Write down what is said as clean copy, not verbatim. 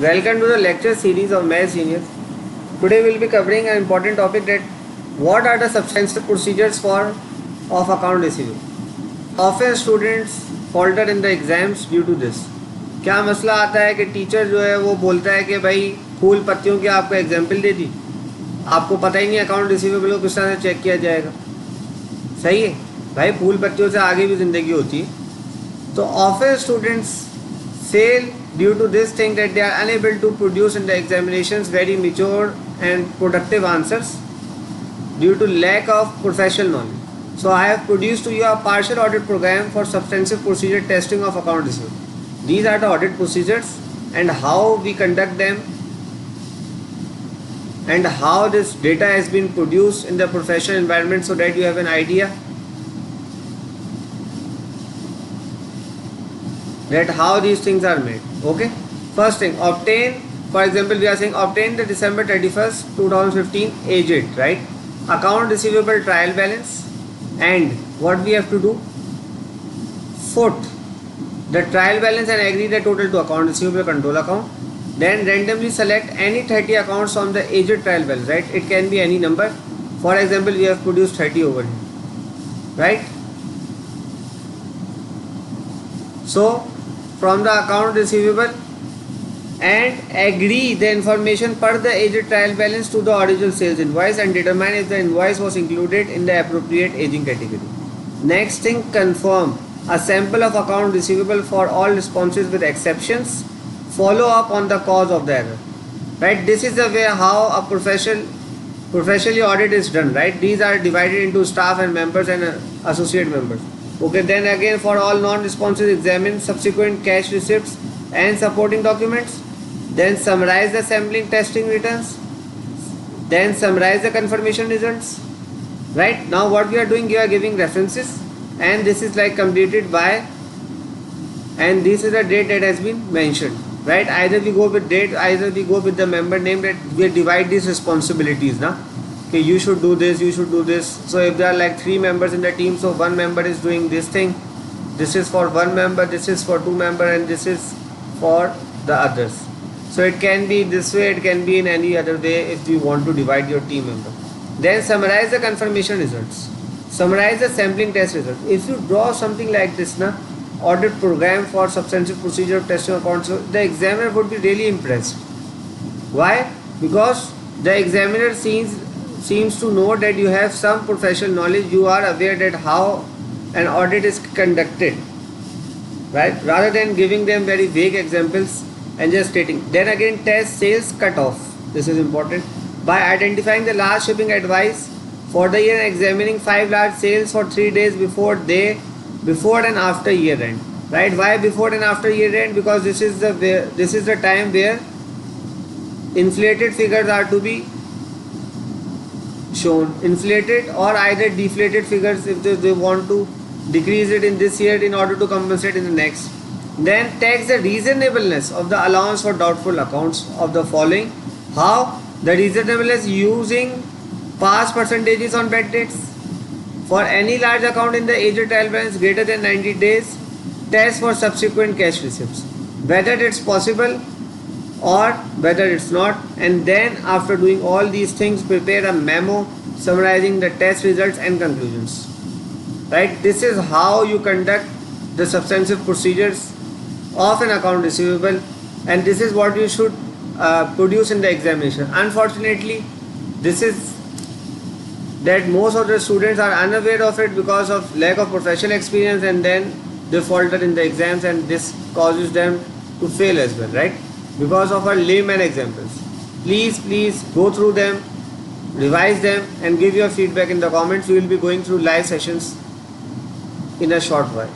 Welcome to the lecture series of Maths Genius. Today we will be covering an important topic, that what are the substantive procedures for of account receivable. Often students falter in the exams due to this. क्या मसला आता है कि teacher जो है वो बोलता है कि भाई फूल पत्तियों की आपको एग्जाम्पल दे दी, आपको पता ही नहीं अकाउंट रिसीवेबल को किस तरह से चेक किया जाएगा. सही है भाई, फूल पत्तियों से आगे भी ज़िंदगी होती है. तो often students fail due to this thing, that they are unable to produce in the examinations very mature and productive answers due to lack of professional knowledge. So I have produced to you a partial audit program for substantive procedure testing of account receivable. These are the audit procedures and how we conduct them and how this data has been produced in the professional environment, so that you have an idea that how these things are made. Okay, first thing, obtain, for example we are saying obtain the December 31st 2015 agent, right? Account receivable trial balance, and what we have to do, foot the trial balance and agree the total to account receivable control account. Then randomly select any 30 accounts from the agent trial balance, right? It can be any number. For example, we have produced 30 over here, right? So from the account receivable and agree the information per the agent trial balance to the original sales invoice and determine if the invoice was included in the appropriate aging category. Next thing, confirm a sample of account receivable for all responses with exceptions. Follow up on the cause of the error, right? This is the way how a professionally audit is done, right? These are divided into staff and members and associate members. Okay, then again for all non-responses, examine subsequent cash receipts and supporting documents. Then summarize the sampling testing returns. Then summarize the confirmation results. Right, now what we are doing, you are giving references, and this is like completed by, and this is the date that has been mentioned. Right, either we go with date, either we go with the member name, that we divide these responsibilities now. Okay, you should do this, you should do this. So if there are like 3 members in the team, so one member is doing this thing, this is for one member, this is for 2 members, and this is for the others. So it can be this way, it can be in any other way if you want to divide your team member. Then summarize the confirmation results, summarize the sampling test results. If you draw something like this na, audit program for substantive procedure of testing accounts, so the examiner would be really impressed. Why? Because the examiner seems to know that you have some professional knowledge, you are aware that how an audit is conducted, right? Rather than giving them very vague examples and just stating. Then again, test sales cutoff. This is important. By identifying the last shipping advice for the year and examining 5 large sales for 3 days before and after year end, right? Why before and after year end? Because this is the time where inflated figures are to be shown, inflated or either deflated figures if they want to decrease it in this year in order to compensate in the next. Then tax the reasonableness of the allowance for doubtful accounts of the following. How? The reasonableness using past percentages on bad debts. For any large account in the agent trial balance greater than 90 days, test for subsequent cash receipts, whether it's possible or whether it's not. And then after doing all these things, prepare a memo summarizing the test results and conclusions. Right, this is how you conduct the substantive procedures of an account receivable, and this is what you should produce in the examination. Unfortunately, this is that most of the students are unaware of it because of lack of professional experience, and then they falter in the exams, and this causes them to fail as well, right? Because of our layman examples. Please go through them, revise them, and give your feedback in the comments. We will be going through live sessions in a short while.